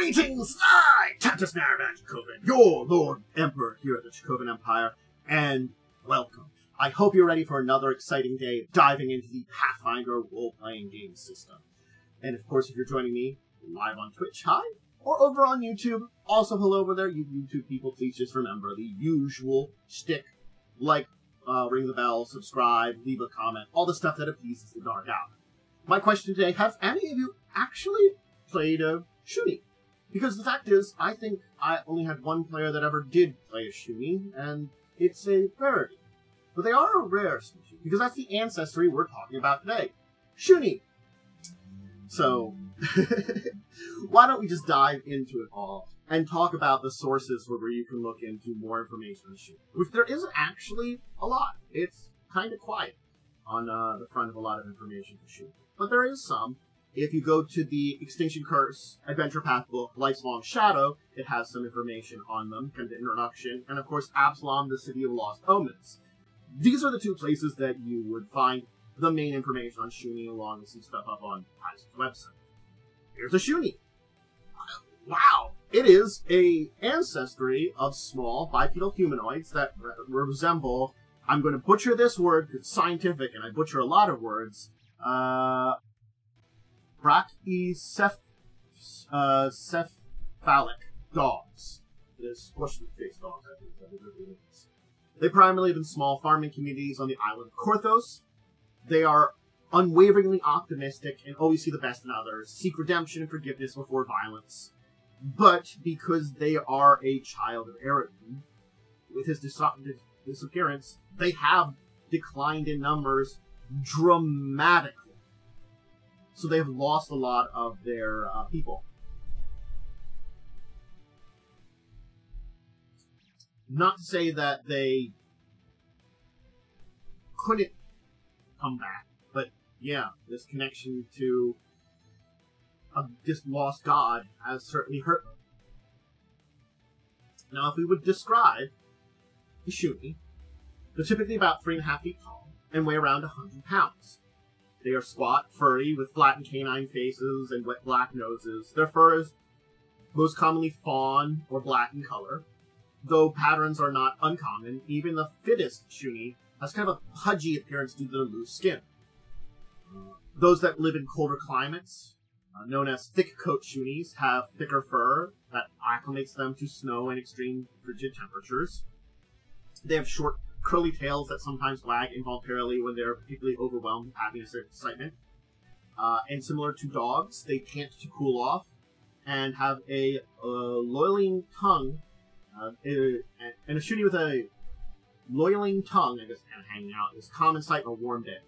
Greetings! I, Tantus Naravan Dracovin, your Lord Emperor here at the Dracovin Empire, and welcome. I hope you're ready for another exciting day of diving into the Pathfinder role-playing game system. And of course, if you're joining me live on Twitch, hi, or over on YouTube, also hello over there, you YouTube people, please just remember the usual shtick, like, ring the bell, subscribe, leave a comment, all the stuff that appeases the dark hour. My question today, have any of you actually played a Shoony? Because the fact is, I think I only had one player that ever did play a Shoony, and it's a rarity. But they are a rare species, because that's the ancestry we're talking about today. Shoony! So, why don't we just dive into it all, and talk about the sources where you can look into more information on Shoony. Which there isn't actually a lot. It's kind of quiet on the front of a lot of information for Shoony. But there is some. If you go to the Extinction Curse Adventure Path book, Life's Long Shadow, it has some information on them, kind of introduction, and of course Absalom, the City of Lost Omens. These are the two places that you would find the main information on Shoony, along with some stuff up on Paizo's website. Here's a Shoony. Wow! It is a ancestry of small bipedal humanoids that resemble, I'm going to butcher this word because it's scientific and I butcher a lot of words, brachycephalic dogs. Squishy-faced dogs, I think that it means. They primarily live in small farming communities on the Isle of Korthos. They are unwaveringly optimistic and always see the best in others, seek redemption and forgiveness before violence. But because they are a child of Aroden, with his disappearance, they have declined in numbers dramatically. So they have lost a lot of their people. Not to say that they couldn't come back, but yeah, this connection to this lost god has certainly hurt them. Now, if we would describe the Shoony, they're typically about 3.5 feet tall and weigh around 100 pounds. They are squat, furry, with flattened canine faces and wet black noses. Their fur is most commonly fawn or black in color. Though patterns are not uncommon, even the fittest Shoony has kind of a pudgy appearance due to their loose skin. Those that live in colder climates, known as thick-coat Shoonies, have thicker fur that acclimates them to snow and extreme frigid temperatures. They have short, curly tails that sometimes wag involuntarily when they're particularly overwhelmed with happiness or excitement. And similar to dogs, they pant to cool off and have a loiling tongue. And a Shoony with a loiling tongue, I guess, kind of hanging out, is common sight on a warm day.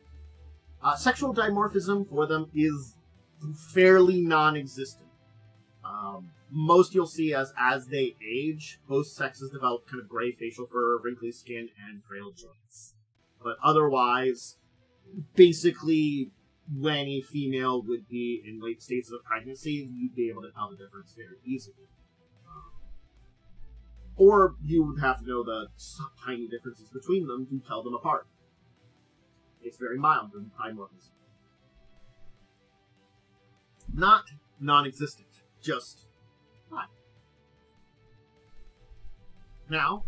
Sexual dimorphism for them is fairly non-existent. Most you'll see as they age, both sexes develop kind of gray facial fur, wrinkly skin, and frail joints. But otherwise, basically, when a female would be in late stages of pregnancy, you'd be able to tell the difference very easily. Or you would have to know the tiny differences between them to tell them apart. It's very mild in dimorphism. Not non-existent, just not. Now,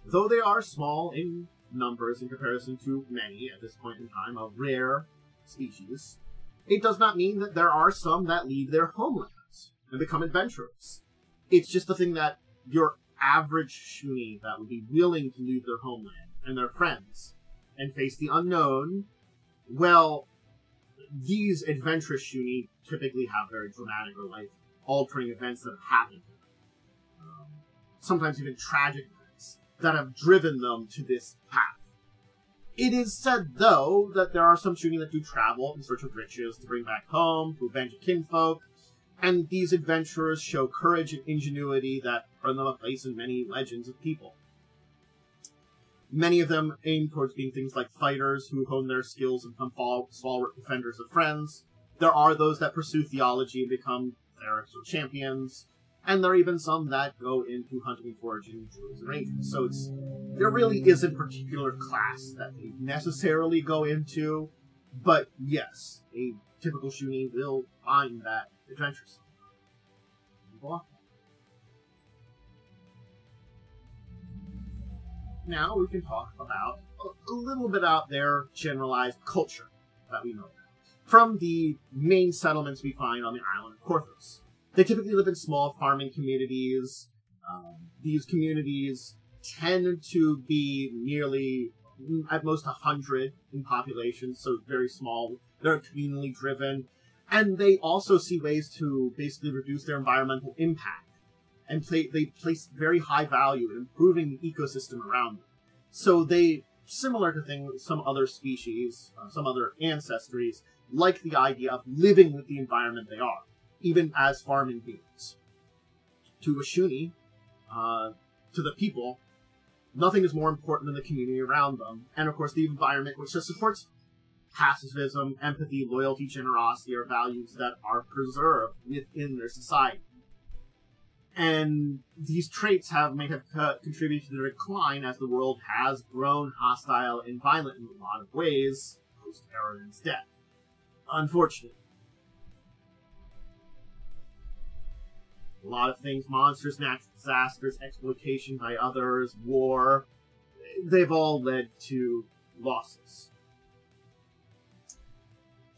though they are small in numbers in comparison to many at this point in time, a rare species, it does not mean that there are some that leave their homelands and become adventurers. It's just the thing that your average Shoony that would be willing to leave their homeland and their friends and face the unknown, well, these adventurous Shoony typically have very dramatic or life-altering events that have happened to them. Sometimes even tragic events that have driven them to this path. It is said, though, that there are some Shoony that do travel in search of riches to bring back home, to avenge a kinfolk, and these adventurers show courage and ingenuity that earn them a place in many legends of people. Many of them aim towards being things like fighters who hone their skills and become stalwart defenders of friends. There are those that pursue theology and become clerics or champions. And there are even some that go into hunting and foraging, druids and rangers. So there really isn't a particular class that they necessarily go into. But yes, a typical Shoony will find that adventuresome. off. Now we can talk about a little bit about their generalized culture that we know about. From the main settlements we find on the island of Korthos. They typically live in small farming communities. These communities tend to be nearly, at most 100 in population, so very small. They're communally driven. And they also see ways to basically reduce their environmental impact. And they place very high value in improving the ecosystem around them. So they, similar to some other species, some other ancestries, like the idea of living with the environment they are, even as farming beings. To a Shoony, to the people, nothing is more important than the community around them, and of course the environment which just supports pacifism, empathy, loyalty, generosity are values that are preserved within their society. And these traits may have contributed to the decline as the world has grown hostile and violent in a lot of ways post Aroden's death. Unfortunately. A lot of things, monsters, natural disasters, exploitation by others, war, they've all led to losses.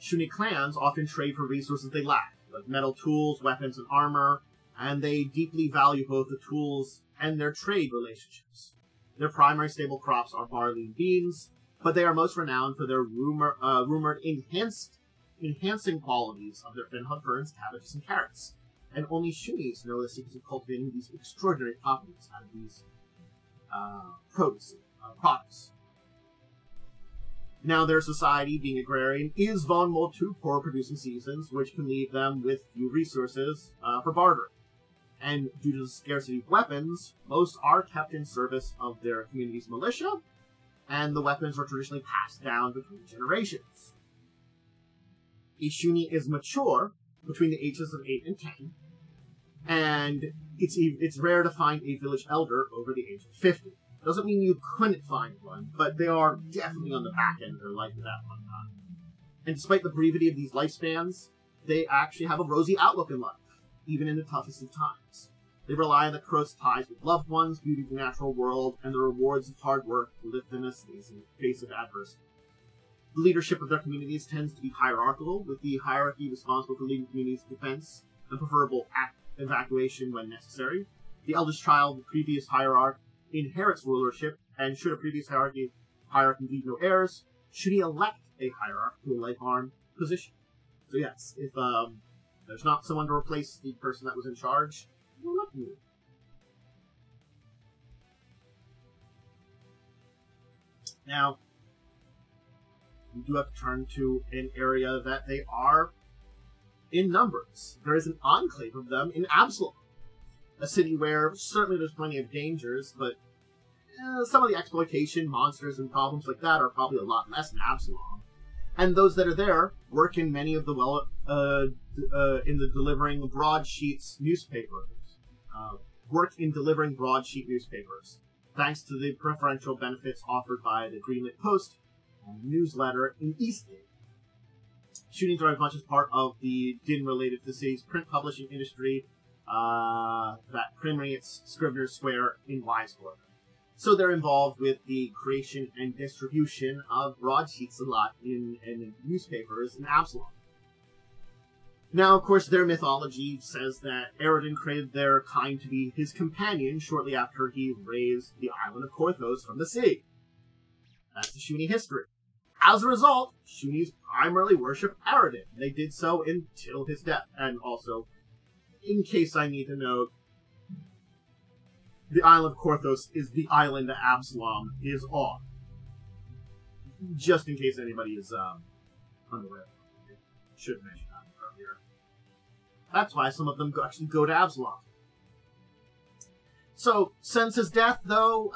Shoony clans often trade for resources they lack, like metal tools, weapons, and armor, and they deeply value both the tools and their trade relationships. Their primary staple crops are barley and beans, but they are most renowned for their rumored enhancing qualities of their finhut ferns, cabbages, and carrots. And only Shoonies know the secrets of cultivating these extraordinary properties out of these products. Now, their society, being agrarian, is vulnerable to poor producing seasons, which can leave them with few resources for bartering. And due to the scarcity of weapons, most are kept in service of their community's militia, and the weapons are traditionally passed down between generations. A Shoony is mature between the ages of 8 and 10, and it's rare to find a village elder over the age of 50. Doesn't mean you couldn't find one, but they are definitely on the back end of their life at that one time. And despite the brevity of these lifespans, they actually have a rosy outlook in life, even in the toughest of times. They rely on the close ties with loved ones, beauty of the natural world, and the rewards of hard work to lift them in the face of adversity. The leadership of their communities tends to be hierarchical, with the hierarchy responsible for leading communities' defense and preferable evacuation when necessary. The eldest child of the previous hierarch inherits rulership, and should a previous hierarch leave no heirs, should he elect a hierarch to a life-arm position. So yes, if there's not someone to replace the person that was in charge, we'll elect you. Now, we do have to turn to an area that they are in numbers. There is an enclave of them in Absalom, a city where certainly there's plenty of dangers, but some of the exploitation, monsters, and problems like that are probably a lot less in Absalom. And those that are there work in many of the delivering broadsheets newspapers. Delivering broadsheet newspapers, thanks to the preferential benefits offered by the Greenlit Post newsletter in Eastgate. Shoonies are as much as part of the din related to the city's print publishing industry that permeates Scrivener's Square in Wisecourt. So they're involved with the creation and distribution of broadsheets a lot in newspapers in Absalom. Now, of course, their mythology says that Aroden created their kind to be his companion shortly after he raised the island of Korthos from the sea. That's the Shoony history. As a result, Shoonies primarily worship Aroden. They did so until his death. And also, in case I need to note, the Isle of Korthos is the island that Absalom is on. Just in case anybody is unaware. Should mention that earlier. That's why some of them actually go to Absalom. So, since his death, though,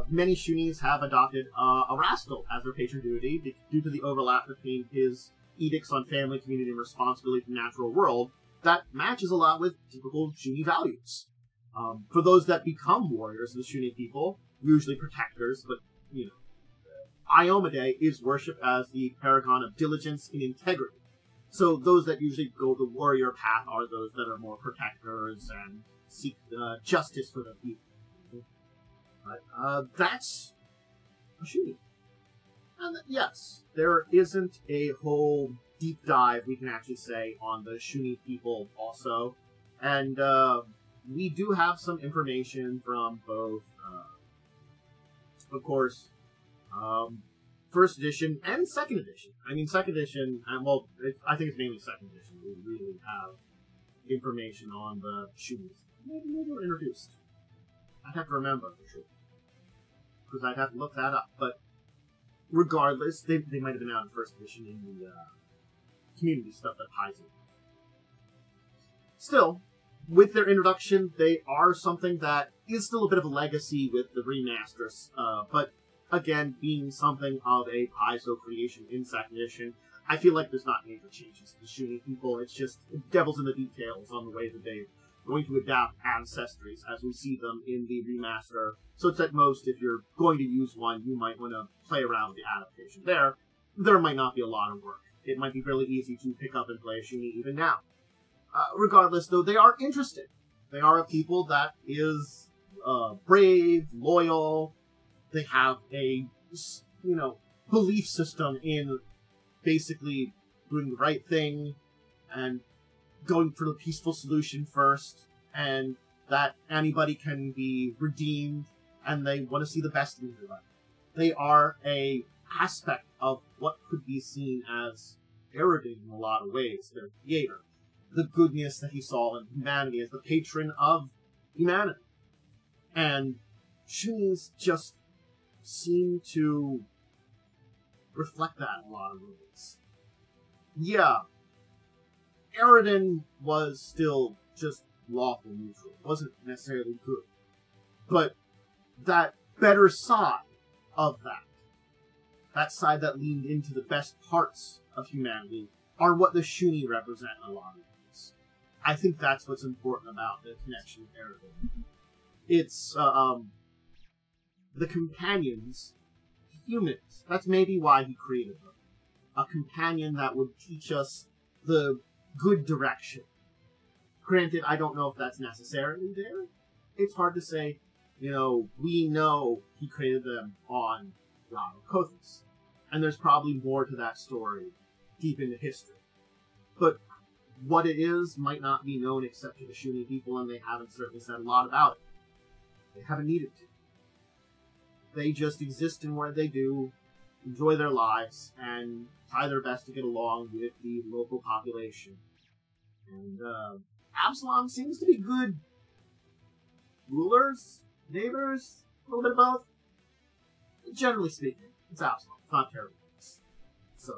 many Shoonies have adopted a rascal as their patron deity due to the overlap between his edicts on family, community, and responsibility for the natural world that matches a lot with typical Shoony values. For those that become warriors of the Shoony people, usually protectors, but, you know, Iomade is worshipped as the paragon of diligence and integrity. So those that usually go the warrior path are those that are more protectors and seek justice for the people. But that's Shoony. And yes, there isn't a whole deep dive, we can actually say, on the Shoony people also. And we do have some information from both, of course, first edition and second edition. I mean, second edition, well, I think it's mainly second edition. We really have information on the Shoonies. Maybe they were introduced. I'd have to remember for sure, because I'd have to look that up. But regardless, they might have been out in first edition in the community stuff that Paizo. Still, with their introduction, they are something that is still a bit of a legacy with the remasters, but again, being something of a Paizo creation in second edition, I feel like there's not major changes to the Shoony people. It's just devil's in the details on the way that they're going to adapt ancestries as we see them in the remaster. So it's at most, if you're going to use one, you might want to play around with the adaptation there. There might not be a lot of work. It might be really easy to pick up and play a Shoony even now. Regardless, though, they are interesting. They are a people that is brave, loyal. They have a, belief system in basically doing the right thing and going for the peaceful solution first, and that anybody can be redeemed, and they want to see the best in everybody. They are a aspect of what could be seen as Aroden in a lot of ways, their creator. The goodness that he saw in humanity as the patron of humanity. And Shoonies just seem to reflect that in a lot of ways. Yeah, Aroden was still just lawful neutral. It wasn't necessarily good. But that better side of that side that leaned into the best parts of humanity, are what the Shoony represent in a lot of ways. I think that's what's important about the connection with Aroden. It's, the companions, humans. That's maybe why he created them. A companion that would teach us the good direction. Granted, I don't know if that's necessarily there. It's hard to say. We know he created them on Isle of Korthos. And there's probably more to that story deep into history. But what it is might not be known except to the Shoony people, and they haven't certainly said a lot about it. They haven't needed to. They just exist in what they do, enjoy their lives, and try their best to get along with the local population. And Absalom seems to be good rulers, neighbors, a little bit of both. Generally speaking, it's Absalom. It's not terrible. So,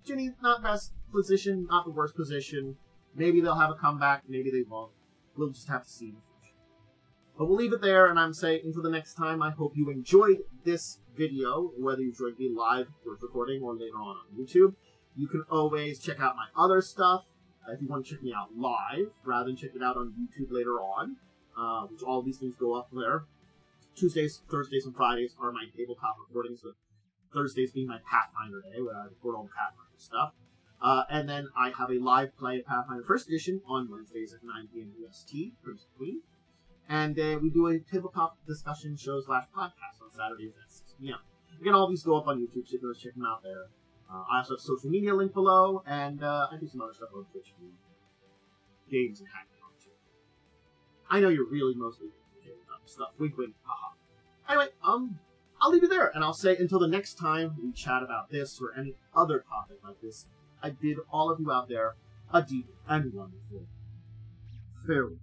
Ginny, not best position, not the worst position. Maybe they'll have a comeback, maybe they won't. We'll just have to see in the future. But we'll leave it there, and I'm saying until the next time, I hope you enjoyed this video, whether you enjoyed me live or recording or later on YouTube. You can always check out my other stuff if you want to check me out live, rather than check it out on YouTube later on, which all these things go up there. Tuesdays, Thursdays, and Fridays are my tabletop recordings, with Thursdays being my Pathfinder day, where I record all the Pathfinder stuff. And then I have a live play of Pathfinder First Edition on Wednesdays at 9 p.m. UST, Crimson Queen. And we do a tabletop discussion show / podcast on Saturdays at 6 p.m. Again, all these go up on YouTube, so you can check them out there. I also have social media link below, and I do some other stuff on Twitch, games and hacking on too. I know you're really mostly tabletop stuff. Wink, wink, haha. Anyway, I'll leave it there, and I'll say until the next time we chat about this or any other topic like this, I bid all of you out there a deep and wonderful farewell.